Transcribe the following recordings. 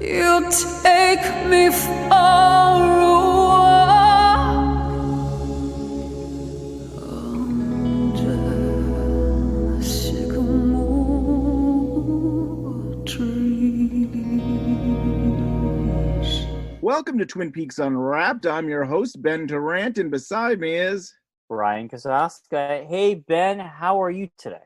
You take me for a walk under sycamore trees. Welcome to Twin Peaks Unwrapped. I'm your host, Ben Durant, and beside me is... Bryon Kazaska. Hey, Ben, how are you today?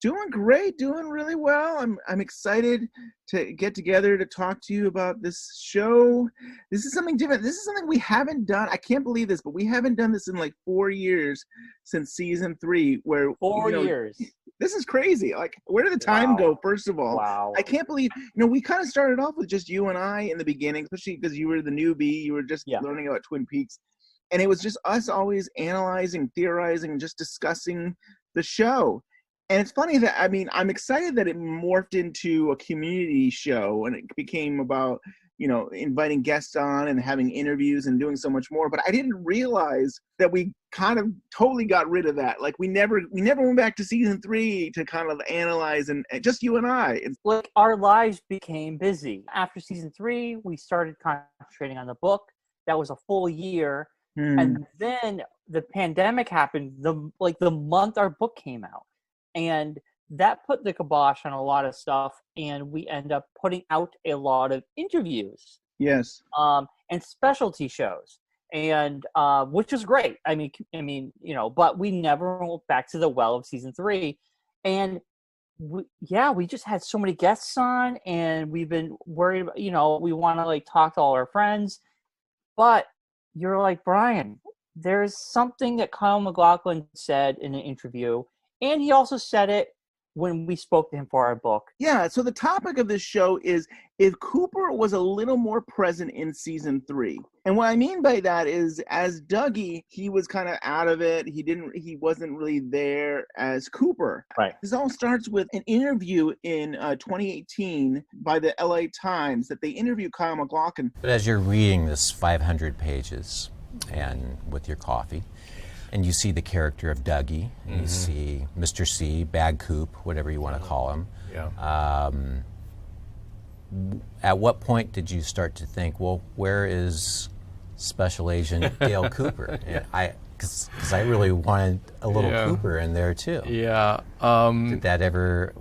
Doing great, doing really well. I'm excited to get together to talk to you about this show. This is something different. This is something we haven't done. I can't believe this, but we haven't done this in like 4 years since season 3. Where 4 years. This is crazy. Like, where did the time go? First of all, Wow. I can't believe. We kind of started off with just you and I in the beginning, especially because you were the newbie. You were just learning about Twin Peaks, and it was just us always analyzing, theorizing, and just discussing the show. And it's funny that, I'm excited that it morphed into a community show and it became about, inviting guests on and having interviews and doing so much more. But I didn't realize that we kind of totally got rid of that. Like we never went back to season 3 to kind of analyze and just you and I. Like our lives became busy. After season 3, we started concentrating on the book. That was a full year. And then the pandemic happened the month our book came out. And that put the kibosh on a lot of stuff, and we end up putting out a lot of interviews. Yes. And specialty shows, and which is great. But we never went back to the well of season 3, and we just had so many guests on, and we've been worried about, we want to talk to all our friends, but you're like, Bryon, there's something that Kyle MacLachlan said in an interview. And he also said it when we spoke to him for our book. Yeah, so the topic of this show is if Cooper was a little more present in season 3. And what I mean by that is, as Dougie, he was kind of out of it. He wasn't really there as Cooper. Right. This all starts with an interview in 2018 by the LA Times that they interviewed Kyle MacLachlan. But as you're reading this 500 pages and with your coffee, and you see the character of Dougie, and you see Mr. C, Bad Coop, whatever you want to call him. Yeah. At what point did you start to think, well, where is Special Agent Dale Cooper? Because I really wanted a little Cooper in there too. Yeah. Did that ever?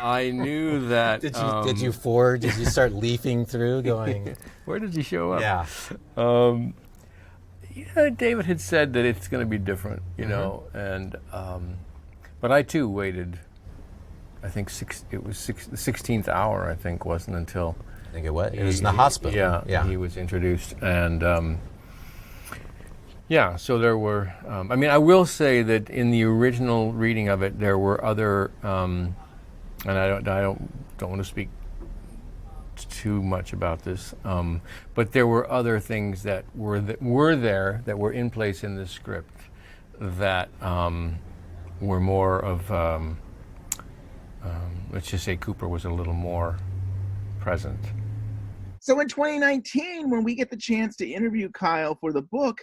I knew that. Did you start leafing through, going? Where did he show up? Yeah. David had said that it's going to be different, and but I too waited. I think the 16th hour. I think wasn't until. I think it was. It was in the hospital. Yeah. He was introduced, and So there were. I will say that in the original reading of it, there were other, and I don't want to speak too much about this, but there were other things that were in place in the script that were more of let's just say Cooper was a little more present. So in 2019, when we get the chance to interview Kyle for the book,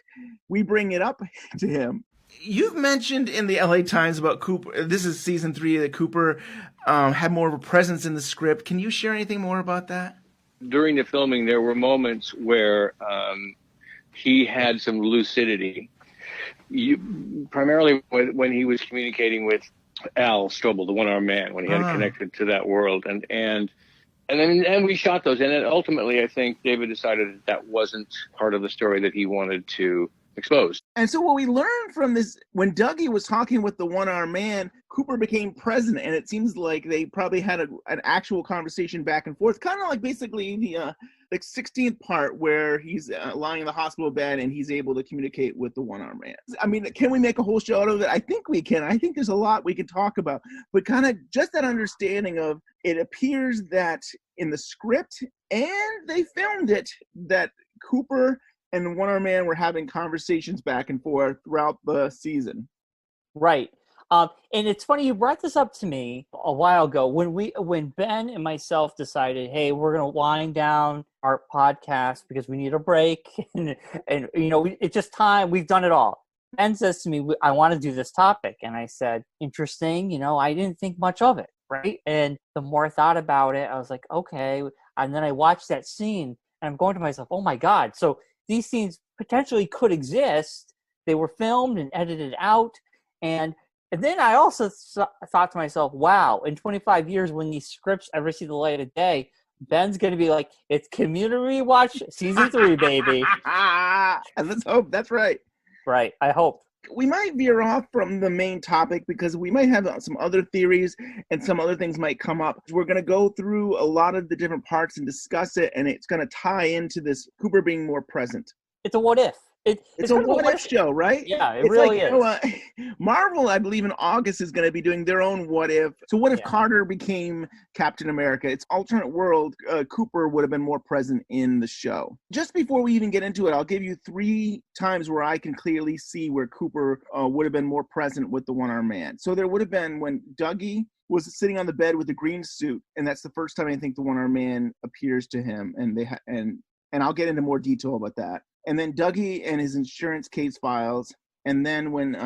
we bring it up to him. You've mentioned in the LA Times about Cooper, this is season 3, that Cooper had more of a presence in the script. Can you share anything more about that? During the filming, there were moments where he had some lucidity, primarily when he was communicating with Al Strobel, the one-armed man, when he had connected to that world. And then we shot those. And then ultimately, I think David decided that wasn't part of the story that he wanted to expose. And so what we learned from this, when Dougie was talking with the one-armed man, Cooper became president, and it seems like they probably had an actual conversation back and forth, kind of like basically the 16th part where he's lying in the hospital bed and he's able to communicate with the one-armed man. I mean, can we make a whole show out of it? I think we can. I think there's a lot we can talk about, but kind of just that understanding of, it appears that in the script, and they filmed it, that Cooper and the one-armed man were having conversations back and forth throughout the season. Right. And it's funny, you brought this up to me a while ago when Ben and myself decided, hey, we're going to wind down our podcast because we need a break. and it's just time. We've done it all. Ben says to me, I want to do this topic. And I said, interesting. I didn't think much of it. right? And the more I thought about it, I was like, okay. And then I watched that scene, and I'm going to myself, oh my God. So these scenes potentially could exist. They were filmed and edited out. And then I also thought to myself, wow, in 25 years, when these scripts ever see the light of day, Ben's going to be like, it's Community Watch Season 3, baby. And let's hope that's right. Right, I hope. We might veer off from the main topic because we might have some other theories and some other things might come up. We're going to go through a lot of the different parts and discuss it, and it's going to tie into this Cooper being more present. It's a what if. It's a what if show, right? Yeah, it's really like, is. Marvel, I believe in August, is going to be doing their own what if. So what if Carter became Captain America? It's alternate world. Cooper would have been more present in the show. Just before we even get into it, I'll give you 3 times where I can clearly see where Cooper would have been more present with the one-armed man. So there would have been when Dougie was sitting on the bed with the green suit, and that's the first time I think the one-armed man appears to him, and and I'll get into more detail about that. And then Dougie and his insurance case files. And then when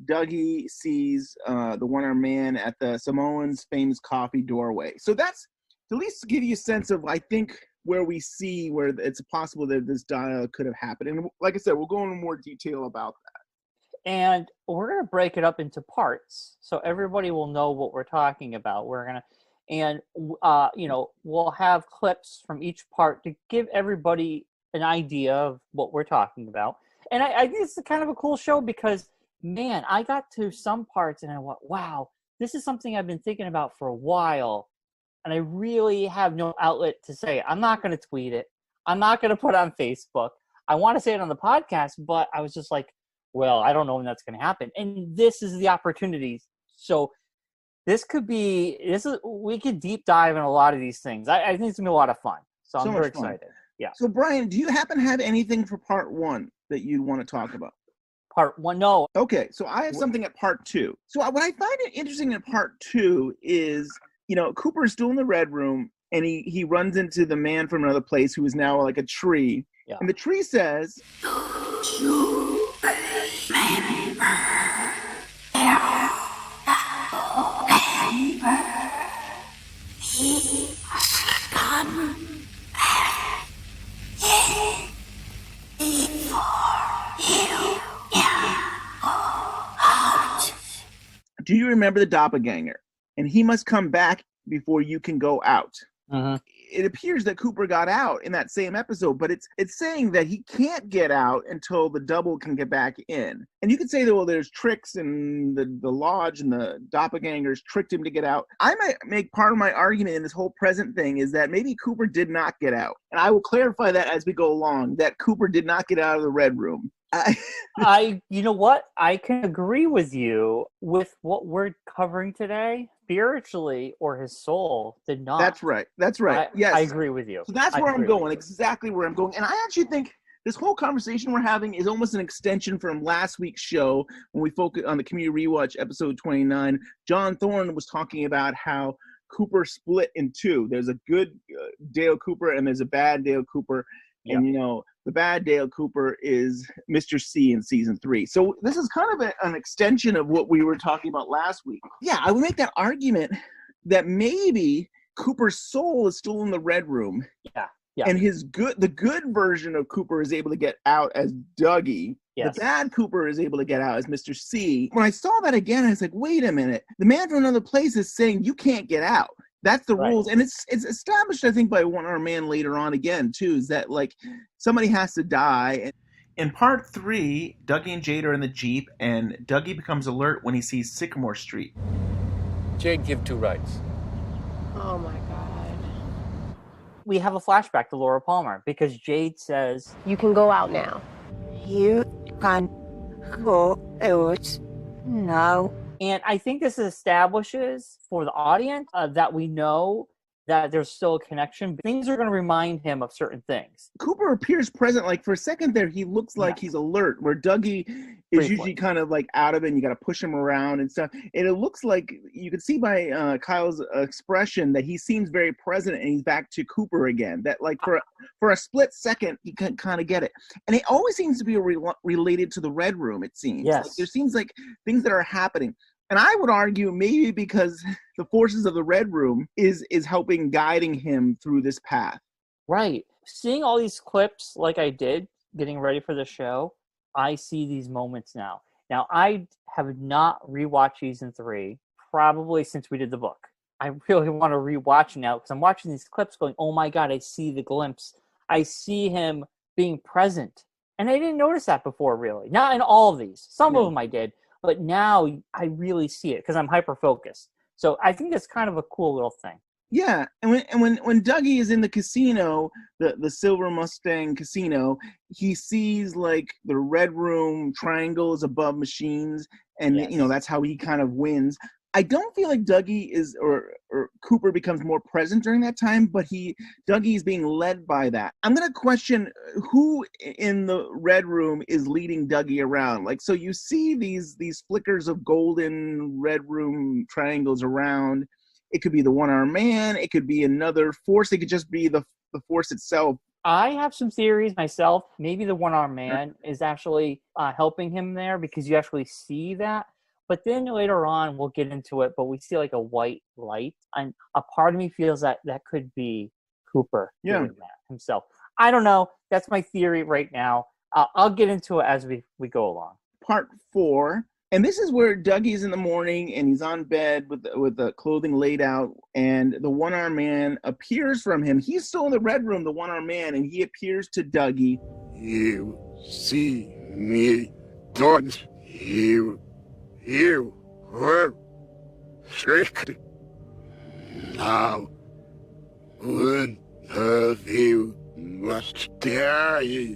Dougie sees the one-armed man at the Samoans' famous coffee doorway. So that's at least to give you a sense of, I think, where we see where it's possible that this dialogue could have happened. And like I said, we'll go into more detail about that. And we're going to break it up into parts so everybody will know what we're talking about. We'll have clips from each part to give everybody an idea of what we're talking about. And I think it's kind of a cool show because, man, I got to some parts and I went, wow, this is something I've been thinking about for a while. And I really have no outlet to say it. I'm not going to tweet it. I'm not going to put it on Facebook. I want to say it on the podcast, but I was just like, well, I don't know when that's going to happen. And this is the opportunity. So we could deep dive in a lot of these things. I think it's going to be a lot of fun. So I'm very excited. Yeah. So, Bryon, do you happen to have anything for part 1 that you'd want to talk about? Part 1, no. Okay, so I have something at part 2. So what I find it interesting in part 2 is, Cooper is still in the Red Room, and he runs into the man from another place who is now like a tree. Yeah. And the tree says, do you remember the doppelganger? And he must come back before you can go out. Uh-huh. It appears that Cooper got out in that same episode, but it's saying that he can't get out until the double can get back in. And you could say that, well, there's tricks and the lodge and the doppelgangers tricked him to get out. I might make part of my argument in this whole present thing is that maybe Cooper did not get out. And I will clarify that as we go along, that Cooper did not get out of the Red Room. You know what? I can agree with you with what we're covering today. Spiritually, or his soul did not. That's right. Yes. I agree with you. So that's where I'm going. Exactly where I'm going. And I actually think this whole conversation we're having is almost an extension from last week's show when we focused on the Community Rewatch episode 29. John Thorne was talking about how Cooper split in 2. There's a good Dale Cooper and there's a bad Dale Cooper. Yep. And, the bad Dale Cooper is Mr. C in season 3. So this is kind of an extension of what we were talking about last week. Yeah, I would make that argument that maybe Cooper's soul is still in the Red Room. Yeah. And the good version of Cooper is able to get out as Dougie. Yes. The bad Cooper is able to get out as Mr. C. When I saw that again, I was like, wait a minute. The man from another place is saying you can't get out. That's the rules. And it's established, I think, by one-armed man later on again, too, is that, like, somebody has to die. In part 3, Dougie and Jade are in the Jeep, and Dougie becomes alert when he sees Sycamore Street. Jade, give 2 rides. Oh, my God. We have a flashback to Laura Palmer, because Jade says, you can go out now. You can go out now. And I think this establishes for the audience that we know that there's still a connection. Things are going to remind him of certain things. Cooper appears present. Like, for a second there, he looks like he's alert, where Dougie is usually kind of like out of it, and you got to push him around and stuff. And it looks like you can see by Kyle's expression that he seems very present, and he's back to Cooper again. That, like, for a split second, he can kind of get it. And it always seems to be related to the Red Room, it seems. Yes. Like, there seems like things that are happening. And I would argue maybe because the forces of the Red Room is helping guiding him through this path. Right. Seeing all these clips like I did, getting ready for the show, I see these moments now. Now, I have not rewatched season 3 probably since we did the book. I really want to rewatch now because I'm watching these clips going, oh my God, I see the glimpse. I see him being present. And I didn't notice that before, really. Not in all of these. Some of them I did. But now I really see it because I'm hyper-focused. So I think it's kind of a cool little thing. Yeah, and when Dougie is in the casino, the Silver Mustang casino, he sees like the Red Room triangles above machines, and that's how he kind of wins. I don't feel like Dougie is or Cooper becomes more present during that time, but Dougie is being led by that. I'm gonna question who in the Red Room is leading Dougie around. Like, so you see these flickers of golden Red Room triangles around. It could be the one-armed man. It could be another force. It could just be the force itself. I have some theories myself. Maybe the one-armed man is actually helping him there because you actually see that. But then later on, we'll get into it, but we see like a white light. And a part of me feels that could be Cooper doing that himself. I don't know. That's my theory right now. I'll get into it as we go along. Part 4. And this is where Dougie's in the morning and he's on bed with the clothing laid out, and the one-armed man appears from him. He's still in the Red Room, the one-armed man, and he appears to Dougie. You see me, don't you? You were tricked. Now, one of you must die.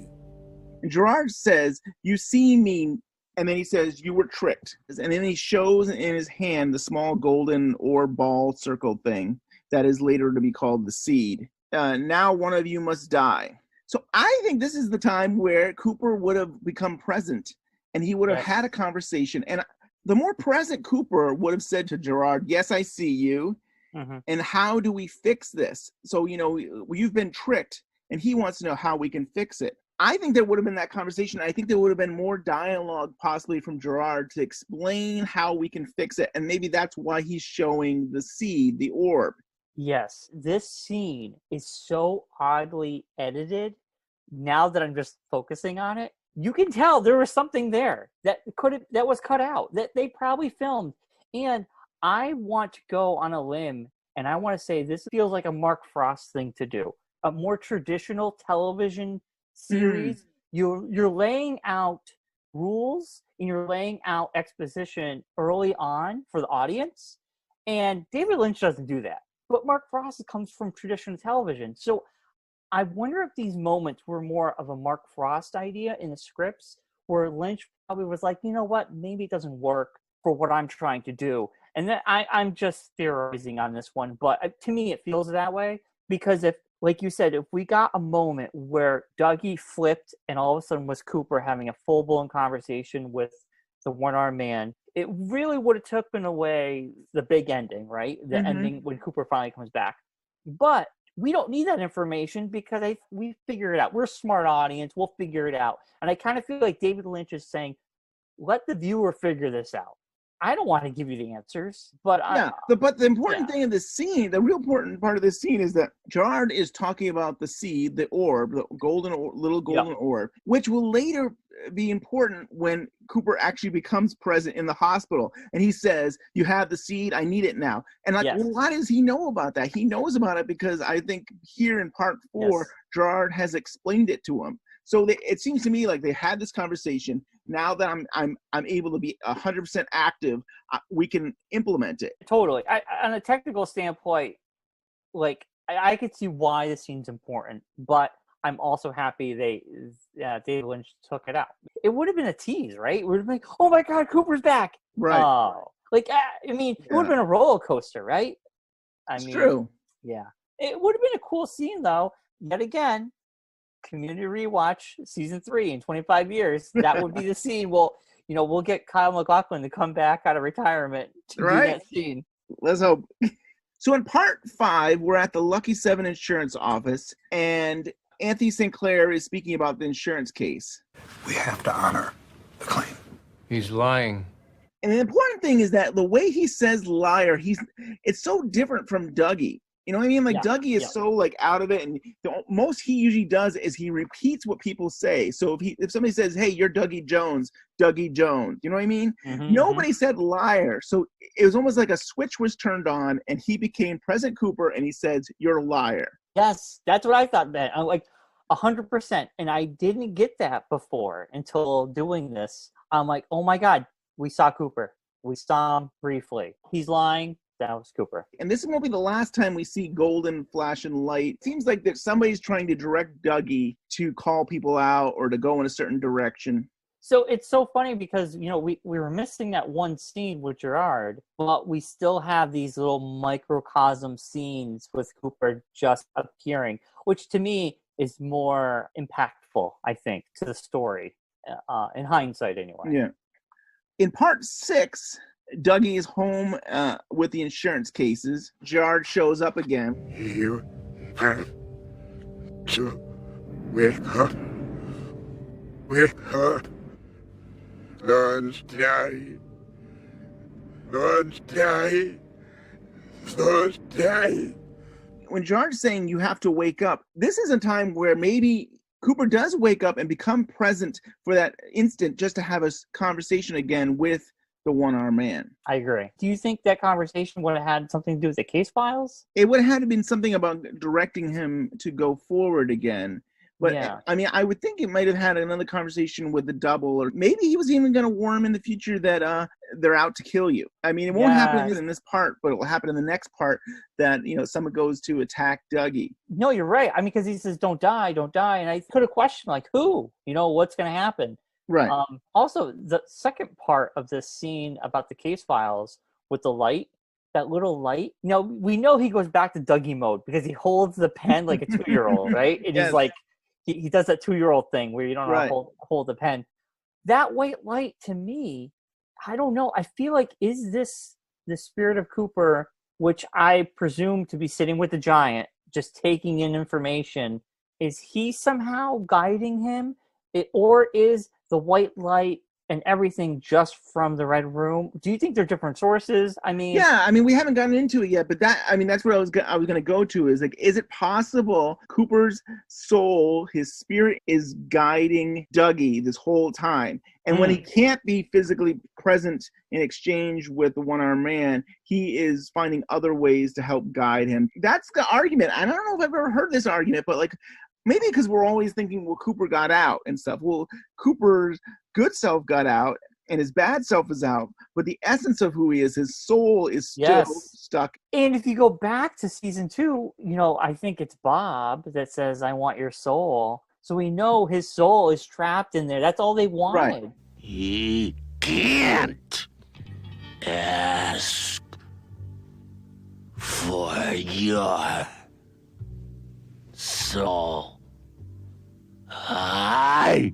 And Gerard says, you see me, and then he says, you were tricked. And then he shows in his hand the small golden orb ball circle thing that is later to be called the seed. Now one of you must die. So I think this is the time where Cooper would have become present, and he would have had a conversation. And the more present Cooper would have said to Gerard, yes, I see you. Mm-hmm. And how do we fix this? So, you've been tricked, and he wants to know how we can fix it. I think there would have been that conversation. I think there would have been more dialogue possibly from Gerard to explain how we can fix it. And maybe that's why he's showing the seed, the orb. Yes, this scene is so oddly edited. Now that I'm just focusing on it, you can tell there was something there that was cut out, that they probably filmed. And I want to go on a limb, and I want to say this feels like a Mark Frost thing to do. A more traditional television series. You're laying out rules and you're laying out exposition early on for the audience. And David Lynch doesn't do that. But Mark Frost comes from traditional television. So I wonder if these moments were more of a Mark Frost idea in the scripts, where Lynch probably was like, you know what, maybe it doesn't work for what I'm trying to do. And then I'm just theorizing on this one, but to me it feels that way, because if, like you said, if we got a moment where Dougie flipped and all of a sudden was Cooper having a full-blown conversation with the one-armed man, it really would have taken away the big ending, right? The ending when Cooper finally comes back. But we don't need that information because we figure it out. We're a smart audience. We'll figure it out. And I kind of feel like David Lynch is saying, let the viewer figure this out. I don't want to give you the answers, but but the important thing of this scene, the real important part of this scene, is that Gerard is talking about the seed, the orb, the little golden orb, which will later be important when Cooper actually becomes present in the hospital, and he says, "You have the seed. I need it now." And well, why does he know about that? He knows about it because I think here in part 4, Gerard has explained it to him. So it seems to me like they had this conversation. Now that I'm able to be 100% active, we can implement it. Totally. On a technical standpoint, like I could see why this scene's important, but I'm also happy David Lynch took it out. It would have been a tease, right? It would have been like, oh my God, Cooper's back. Right. Oh, it would have been a roller coaster, right? It's true. Yeah. It would have been a cool scene, though. Yet again, community rewatch season 3 in 25 years. That would be the scene. We'll get Kyle MacLachlan to come back out of retirement to do that scene. Let's hope. So in part 5, we're at the Lucky 7 insurance office, and Anthony St. Clair is speaking about the insurance case. We have to honor the claim. He's lying. And the important thing is that the way he says liar, it's so different from Dougie. You know what I mean? Like, Yeah, Dougie is yeah. so like out of it, and the most he usually does is he repeats what people say. So if somebody says, "Hey, you're Dougie Jones," Dougie Jones, you know what I mean? Nobody said liar, so it was almost like a switch was turned on, and he became President Cooper, and he says, "You're a liar." Yes, that's what I thought, man. I'm like 100%, and I didn't get that before until doing this. I'm like, oh my God, we saw Cooper. We saw him briefly. He's lying. That was Cooper. And this won't be the last time we see golden flash and light. It seems like that somebody's trying to direct Dougie to call people out or to go in a certain direction. So it's so funny because, we were missing that one scene with Gerard, but we still have these little microcosm scenes with Cooper just appearing, which to me is more impactful, I think, to the story, in hindsight anyway. Yeah. In part 6, Dougie is home with the insurance cases. Gerard shows up again. You have to wake up. Wake up. Don't die. Don't die. Don't die. When Gerard's saying you have to wake up, this is a time where maybe Cooper does wake up and become present for that instant just to have a conversation again with the one-armed man. I agree. Do you think that conversation would have had something to do with the case files? It would have had to been something about directing him to go forward again. But yeah. I mean, I would think it might have had another conversation with the double, or maybe he was even going to warn him in the future that they're out to kill you. I mean, it won't happen in this part, but it will happen in the next part that, someone goes to attack Dougie. No, you're right. I mean, because he says, don't die. And I could have questioned, like, who? What's going to happen? Right. Also, the second part of this scene about the case files with the light, that little light, we know he goes back to Dougie mode because he holds the pen like a 2-year-old, right? And Yes. he's like, he does that 2-year-old thing where you don't know how to hold the pen. That white light, to me, I don't know. I feel like, is this the spirit of Cooper, which I presume to be sitting with the giant, just taking in information? Is he somehow guiding him? Or is the white light and everything just from the Red Room? Do you think they're different sources? I mean, yeah, we haven't gotten into it yet, but that's where I was going to go to, is like, is it possible Cooper's soul, his spirit, is guiding Dougie this whole time? And when he can't be physically present in exchange with the one-armed man, he is finding other ways to help guide him. That's the argument. I don't know if I've ever heard this argument, but like, maybe because we're always thinking, well, Cooper got out and stuff. Well, Cooper's good self got out and his bad self is out, but the essence of who he is, his soul, is still stuck. And if you go back to season 2, I think it's Bob that says, I want your soul. So we know his soul is trapped in there. That's all they wanted. Right. He can't ask for your soul. I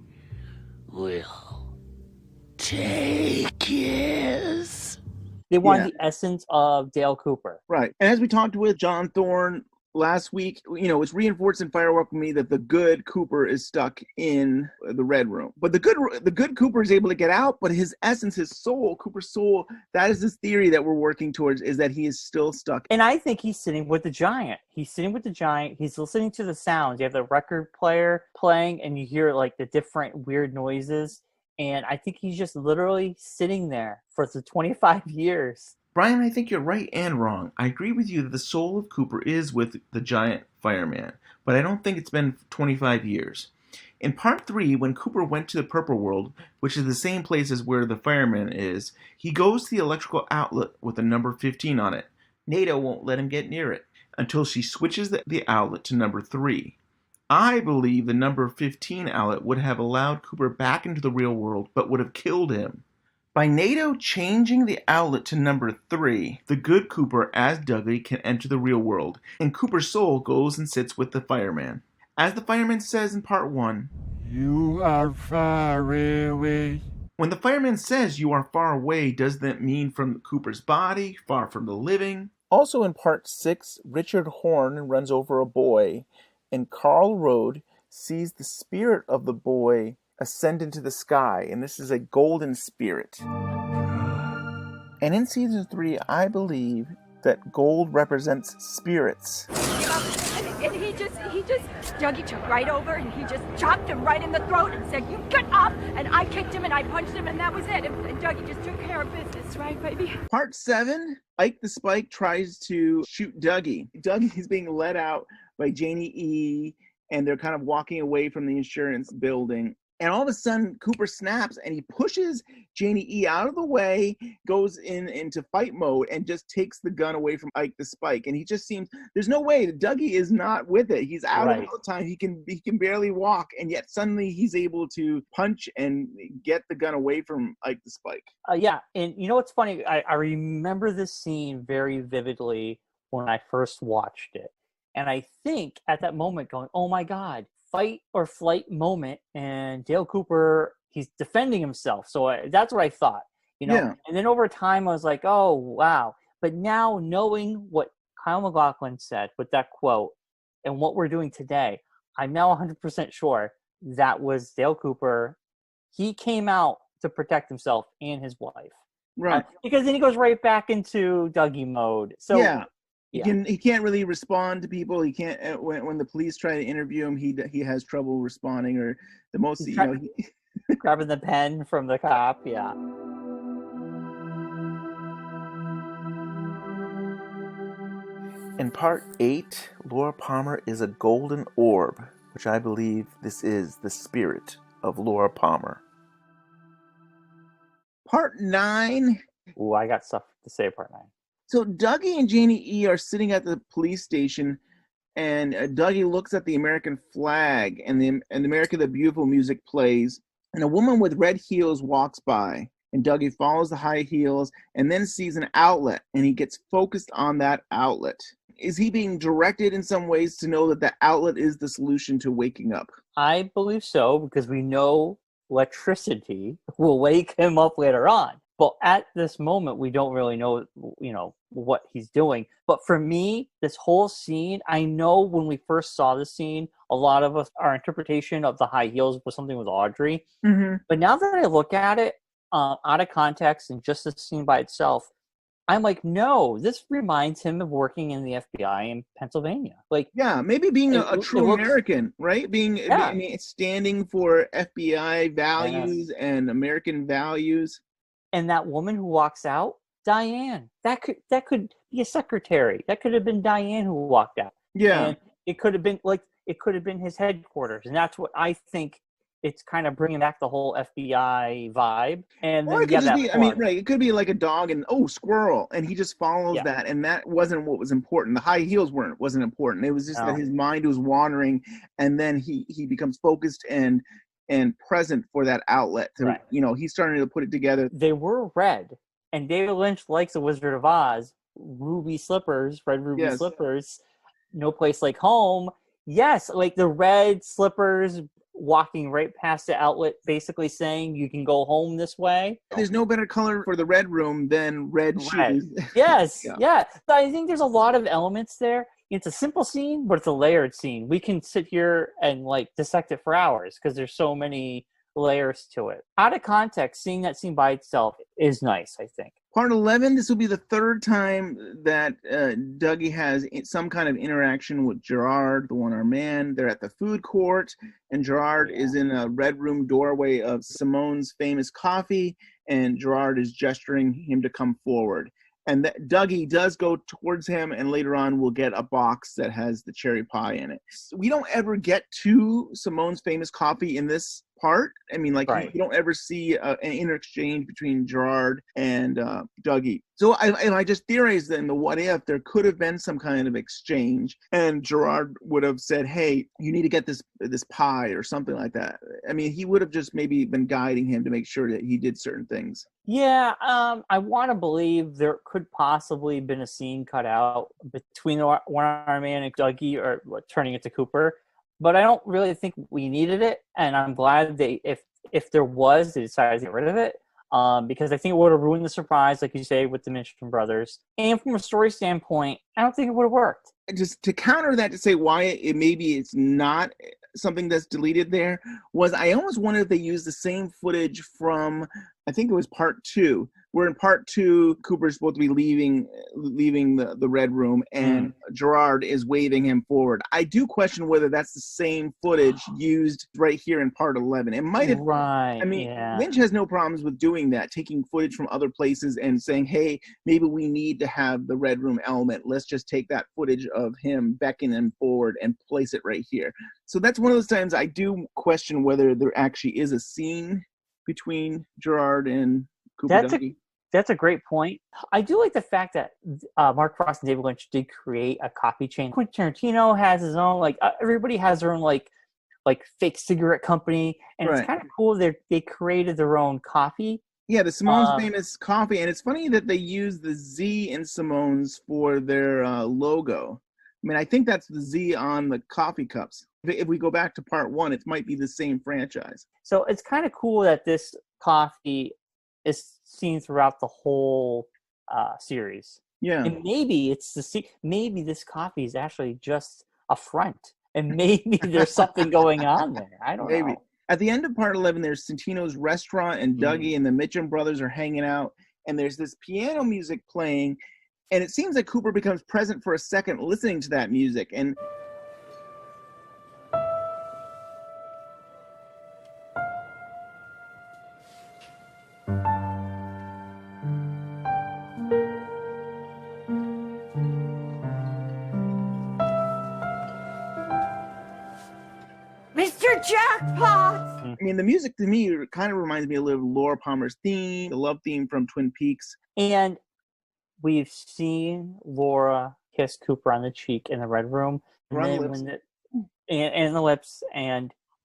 will take his. They wanted the essence of Dale Cooper. Right. And as we talked with John Thorne last week, it's reinforced in Firewalk with Me that the good Cooper is stuck in the Red Room. But the good Cooper is able to get out, but his essence, his soul, Cooper's soul, that is this theory that we're working towards, is that he is still stuck. And I think he's sitting with the giant. He's listening to the sounds. You have the record player playing and you hear like the different weird noises. And I think he's just literally sitting there for the 25 years. Bryon, I think you're right and wrong. I agree with you that the soul of Cooper is with the giant fireman, but I don't think it's been 25 years. In part 3, when Cooper went to the Purple World, which is the same place as where the fireman is, he goes to the electrical outlet with the number 15 on it. Nato won't let him get near it until she switches the outlet to number 3. I believe the number 15 outlet would have allowed Cooper back into the real world, but would have killed him. By Nato changing the outlet to number 3, the good Cooper as Dougie can enter the real world, and Cooper's soul goes and sits with the fireman. As the fireman says in part 1, You are far away. When the fireman says you are far away, does that mean from Cooper's body, far from the living? Also in part 6, Richard Horn runs over a boy, and Carl Rode sees the spirit of the boy ascend into the sky, and this is a golden spirit. And in season 3, I believe that gold represents spirits. And he just, Dougie took right over and he just chopped him right in the throat and said, "You get up!" And I kicked him and I punched him and that was it. And Dougie just took care of business, right, baby? Part 7, Ike the Spike tries to shoot Dougie. Dougie is being led out by Janie E, and they're kind of walking away from the insurance building. And all of a sudden, Cooper snaps and he pushes Janie E out of the way, goes into fight mode, and just takes the gun away from Ike the Spike. And he just seems, there's no way that Dougie is not with it. He's out all the time. He can barely walk, and yet suddenly he's able to punch and get the gun away from Ike the Spike. Yeah, and you know what's funny? I remember this scene very vividly when I first watched it. And I think at that moment going, oh my God, fight or flight moment, and Dale Cooper, he's defending himself. So that's what I thought, you know. Yeah. And then over time, I was like, oh wow. But now knowing what Kyle MacLachlan said with that quote and what we're doing today, I'm now 100% sure that was Dale Cooper. He came out to protect himself and his wife, right? Because then he goes right back into Dougie mode. So yeah. He can't really respond to people. He can't when the police try to interview him. He has trouble responding, or the most grabbing the pen from the cop. Yeah. In part 8, Laura Palmer is a golden orb, which I believe this is the spirit of Laura Palmer. Part 9. Ooh, I got stuff to say. Part 9. So Dougie and Janie E are sitting at the police station, and Dougie looks at the American flag, and the America the Beautiful music plays, and a woman with red heels walks by, and Dougie follows the high heels and then sees an outlet, and he gets focused on that outlet. Is he being directed in some ways to know that the outlet is the solution to waking up? I believe so, because we know electricity will wake him up later on. But at this moment, we don't really know, what he's doing. But for me, this whole scene, I know when we first saw the scene, a lot of us, our interpretation of the high heels was something with Audrey. Mm-hmm. But now that I look at it out of context and just the scene by itself, I'm like, no, this reminds him of working in the FBI in Pennsylvania. Maybe being a true American, right? Being standing for FBI values and American values. And that woman who walks out, Diane, that could be a secretary. That could have been Diane who walked out. Yeah. And it could have been his headquarters. And that's what I think. It's kind of bringing back the whole FBI vibe. And then, or it could just be, it could be like a dog and, squirrel. And he just follows that. And that wasn't what was important. The high heels wasn't important. It was just that his mind was wandering. And then he becomes focused and present for that outlet. So, he's starting to put it together. They were red. And David Lynch likes The Wizard of Oz. Ruby slippers, red ruby slippers. No Place Like Home. Yes, like the red slippers, walking right past the outlet, basically saying you can go home this way. There's no better color for the red room than red shoes. Yes, yeah. So I think there's a lot of elements there. It's a simple scene, but it's a layered scene. We can sit here and dissect it for hours because there's so many layers to it. Out of context, seeing that scene by itself is nice, I think. Part 11, this will be the third time that Dougie has some kind of interaction with Gerard, the one-armed man. They're at the food court, and Gerard is in a red room doorway of Simone's famous coffee, and Gerard is gesturing him to come forward. And Dougie does go towards him, and later on we'll get a box that has the cherry pie in it. We don't ever get to Simone's famous coffee in this part. I mean, you don't ever see an interexchange between Gerard and Dougie. So I just theorized that in the what if there could have been some kind of exchange, and Gerard would have said, "Hey, you need to get this pie," or something like that. I mean, he would have just maybe been guiding him to make sure that he did certain things. Yeah, I want to believe there could possibly have been a scene cut out between the one-armed man and Dougie, or turning it to Cooper. But I don't really think we needed it, and I'm glad if there was, they decided to get rid of it, because I think it would have ruined the surprise, like you say, with the Minstrom brothers. And from a story standpoint, I don't think it would have worked. Just to counter that, to say why maybe it's not something that's deleted there, was I almost wondered if they used the same footage from, I think it was part 2. We're in part 2. Cooper's supposed to be leaving the Red Room, and Gerard is waving him forward. I do question whether that's the same footage used right here in part 11. It might have. Right. I mean, yeah. Lynch has no problems with doing that, taking footage from other places and saying, hey, maybe we need to have the Red Room element. Let's just take that footage of him beckoning him forward and place it right here. So that's one of those times I do question whether there actually is a scene between Gerard and Cooper Ducky. That's a great point. I do like the fact that Mark Frost and David Lynch did create a coffee chain. Quentin Tarantino has his own, like, everybody has their own, like fake cigarette company, and Right. it's kind of cool they created their own coffee. Yeah, the Simone's famous coffee, and it's funny that they use the Z in Simone's for their logo. I mean, I think that's the Z on the coffee cups. If we go back to part 1, it might be the same franchise. So it's kind of cool that this coffee is seen throughout the whole series. Yeah. And maybe maybe this coffee is actually just a front, and maybe there's something going on there. I don't know. At the end of part 11, there's Santino's restaurant, and Dougie and the Mitchum brothers are hanging out, and there's this piano music playing, and it seems like Cooper becomes present for a second listening to that music. And Mr. Jackpot! I mean, the music to me kind of reminds me a little of Laura Palmer's theme, the love theme from Twin Peaks. And we've seen Laura kiss Cooper on the cheek in the Red Room, and the lips.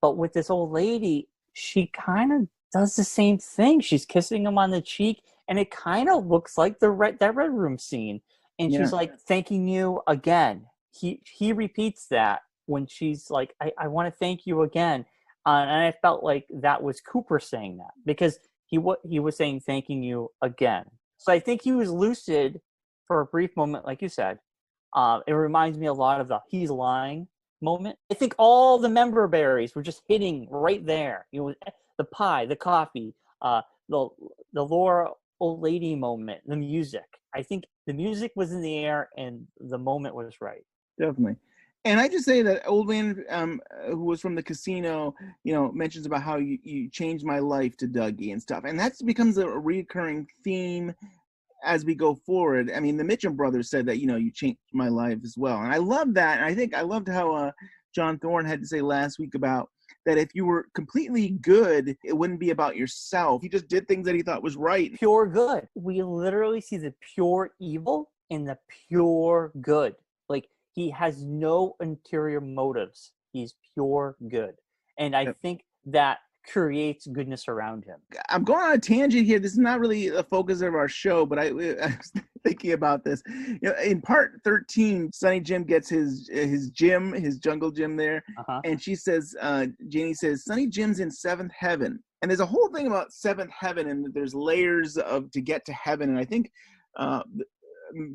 But with this old lady, she kind of does the same thing. She's kissing him on the cheek, and it kind of looks like that Red Room scene. And she's like, "Thanking you again." He repeats that when she's like, I want to thank you again. And I felt like that was Cooper saying that, because he was saying thanking you again. So I think he was lucid for a brief moment, like you said. It reminds me a lot of the "he's lying" moment. I think all the member berries were just hitting right there. You know, the pie, the coffee, the Laura old lady moment, the music. I think the music was in the air and the moment was right. Definitely. And I just say that old man who was from the casino, mentions about how you changed my life to Dougie and stuff. And that becomes a recurring theme as we go forward. I mean, the Mitchum brothers said that, you changed my life as well. And I love that. And I think I loved how John Thorne had to say last week about that if you were completely good, it wouldn't be about yourself. He just did things that he thought was right. Pure good. We literally see the pure evil and the pure good. Like, he has no interior motives. He's pure good. And I think that creates goodness around him. I'm going on a tangent here. This is not really the focus of our show, but I was thinking about this. In part 13, Sonny Jim gets his gym, his jungle gym there. And she says, Janie says, Sonny Jim's in 7th heaven. And there's a whole thing about 7th heaven, and there's layers to get to heaven. And I think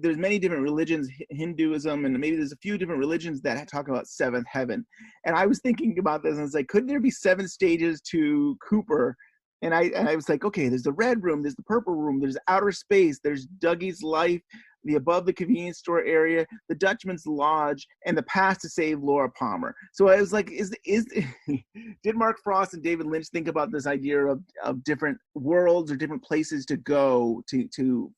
there's many different religions, Hinduism, and maybe there's a few different religions that talk about 7th heaven. And I was thinking about this, and I was like, couldn't there be 7 stages to Cooper? And I was like, okay, there's the red room, there's the purple room, there's outer space, there's Dougie's life, the above the convenience store area, the Dutchman's lodge, and the path to save Laura Palmer. So I was like, did Mark Frost and David Lynch think about this idea of different worlds or different places to go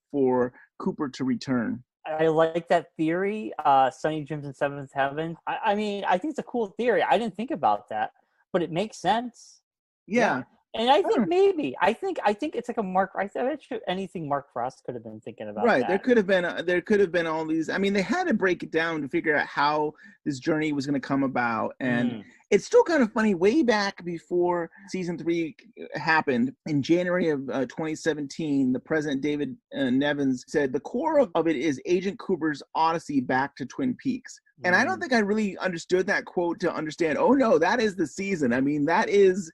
for Cooper to return? I like that theory. Sonny Jim's in 7th heaven. I mean, I think it's a cool theory. I didn't think about that, but it makes sense. Yeah. And I think maybe I think it's like a Mark. I bet you anything Mark Frost could have been thinking about. Right. That. There could have been all these. I mean, they had to break it down to figure out how this journey was going to come about, and it's still kind of funny. Way back before season 3 happened in January of 2017, the president David Nevins said the core of it is Agent Cooper's odyssey back to Twin Peaks. And I don't think I really understood that quote to understand. Oh no, that is the season. I mean, that is.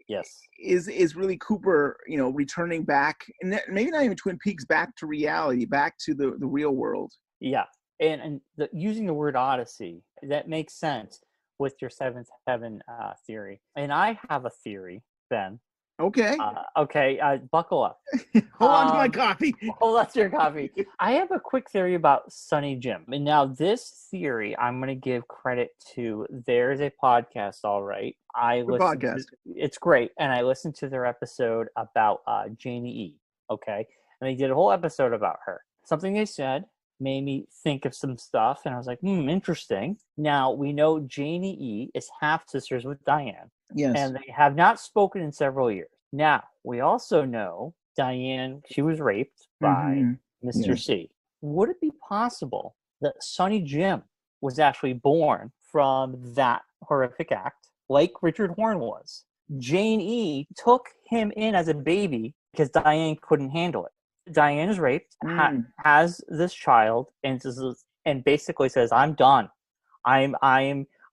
Yes. Is really Cooper, returning back, and maybe not even Twin Peaks, back to reality, back to the real world. Yeah, and using the word odyssey, that makes sense with your 7th heaven theory. And I have a theory, Ben, Okay. Okay, buckle up. Hold on to my coffee. Hold on to your coffee. I have a quick theory about Sonny Jim. And now this theory, I'm going to give credit to. There's a podcast, all right. It's great. And I listened to their episode about Janie E. Okay. And they did a whole episode about her. Something they said made me think of some stuff. And I was like, interesting. Now, we know Janie E. is half sisters with Diane. Yes. And they have not spoken in several years. Now, we also know Diane, she was raped by Mr. C. Would it be possible that Sonny Jim was actually born from that horrific act, like Richard Horne was? Jane E. took him in as a baby because Diane couldn't handle it. Diane is raped, has this child, and basically says, "I'm done. I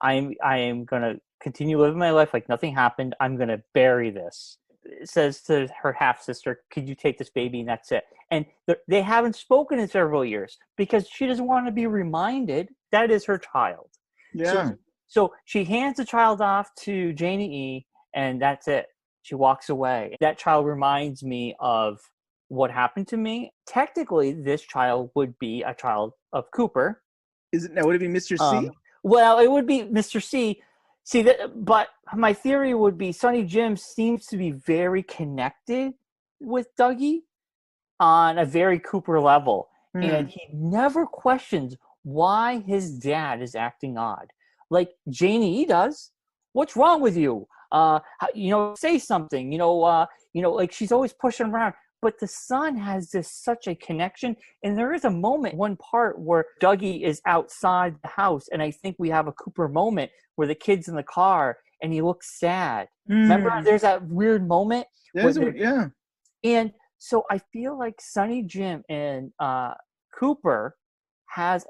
am gonna continue living my life like nothing happened. I'm gonna bury this." It says to her half sister, "Could you take this baby?" And that's it. And they haven't spoken in several years because she doesn't want to be reminded that is her child. Yeah. So she hands the child off to Janie E. and that's it. She walks away. That child reminds me of what happened to me. Technically, this child would be a child of Cooper. Would it be Mr. C? Well, it would be Mr. C. But my theory would be Sonny Jim seems to be very connected with Dougie on a very Cooper level. And he never questions why his dad is acting odd. Like Janie E. does. What's wrong with you? Say something. Like she's always pushing around. But the son has such a connection. And there is a moment, one part where Dougie is outside the house. And I think we have a Cooper moment where the kid's in the car and he looks sad. Remember, there's that weird moment. Yeah. And so I feel like Sonny Jim and Cooper has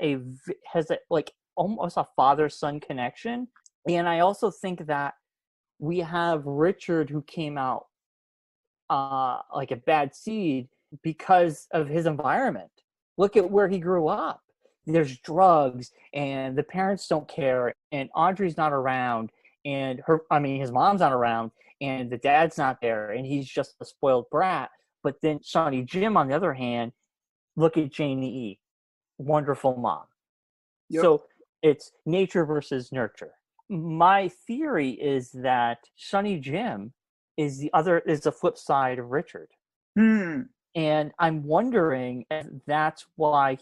like almost a father-son connection. And I also think that we have Richard, who came out like a bad seed because of his environment. Look at where he grew up. There's drugs and the parents don't care and Audrey's not around and his mom's not around and the dad's not there and he's just a spoiled brat. But then Sonny Jim, on the other hand, look at Janie E. Wonderful mom. Yep. So it's nature versus nurture. My theory is that Sonny Jim is the flip side of Richard. And I'm wondering if that's why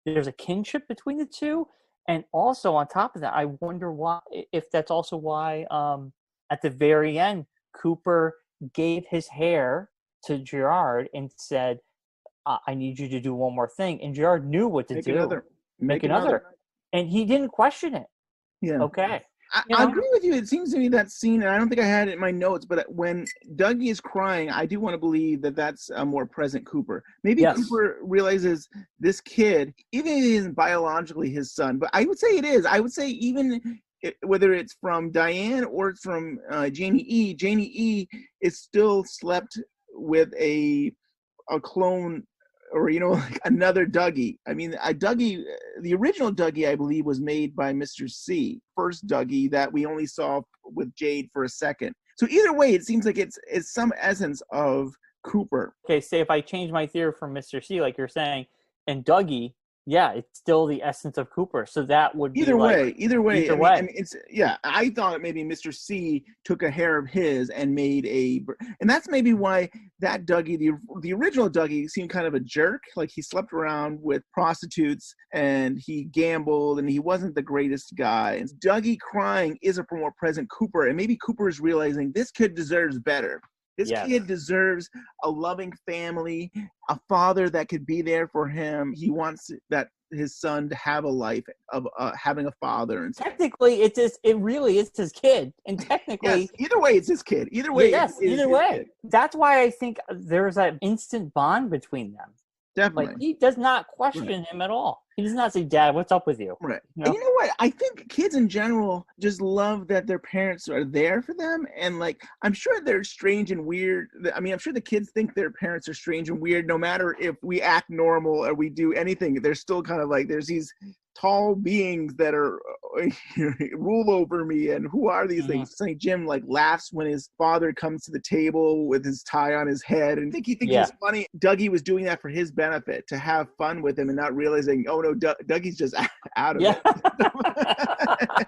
there's a kinship between the two. And also on top of that, I wonder if that's also why at the very end, Cooper gave his hair to Gerard and said, I need you to do one more thing. And Gerard knew what to do. Make another. And he didn't question it. Yeah. Okay. I agree with you. It seems to me that scene, and I don't think I had it in my notes, but when Dougie is crying, I do want to believe that that's a more present Cooper. Maybe Cooper realizes this kid, even if it isn't biologically his son, but I would say it is. I would say even whether it's from Diane or it's from Janie E. is still slept with a clone or, like another Dougie. I mean, Dougie, the original Dougie, I believe, was made by Mr. C. First Dougie that we only saw with Jade for a second. So either way, it seems like it's some essence of Cooper. Okay, say if I change my theory from Mr. C, like you're saying, and Dougie, yeah, it's still the essence of Cooper. So that would be either way. I mean, it's I thought maybe Mr. C took a hair of his and made and that's maybe why that Dougie, the original Dougie, seemed kind of a jerk. Like he slept around with prostitutes and he gambled and he wasn't the greatest guy. And Dougie crying is a more present Cooper, and maybe Cooper is realizing this kid deserves better. This kid deserves a loving family, a father that could be there for him. He wants that his son to have a life of having a father. And technically, it really is his kid. And technically, yes, either way, it's his kid. Either way, either way. That's why I think there's an instant bond between them. Definitely. Like, he does not question him at all. He does not say, "Dad, what's up with you?" Right. And you know what? I think kids in general just love that their parents are there for them. And like, I'm sure they're strange and weird. I mean, I'm sure the kids think their parents are strange and weird, no matter if we act normal or we do anything. They're still kind of like, there's these tall beings that are rule over me, and who are these things? Sonny Jim like laughs when his father comes to the table with his tie on his head, and he thinks it's funny. Dougie was doing that for his benefit, to have fun with him and not realizing, oh no, Dougie's just out of it.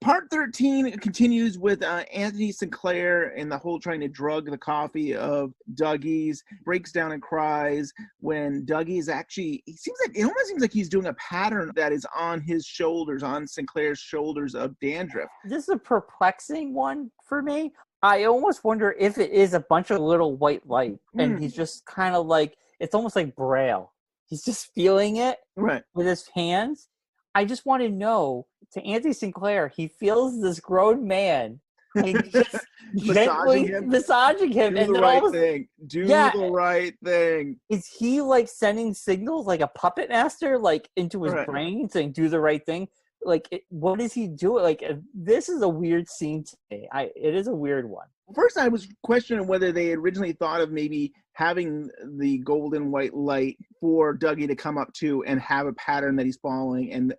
Part 13 continues with Anthony Sinclair and the whole trying to drug the coffee of Dougie's. Breaks down and cries when Dougie is actually, it almost seems like he's doing a pattern that is on his shoulders, on Sinclair's shoulders of dandruff. This is a perplexing one for me. I almost wonder if it is a bunch of little white light, and he's just kind of like, it's almost like Braille. He's just feeling it with his hands. I just want to know, to Anthony Sinclair, he feels this grown man like just gently massaging him. Do the right thing. Do the right thing. Is he like sending signals like a puppet master, like into his brain, saying do the right thing? Like, what is he doing? Like, this is a weird scene to me. It is a weird one. First, I was questioning whether they originally thought of maybe having the golden white light for Dougie to come up to and have a pattern that he's following and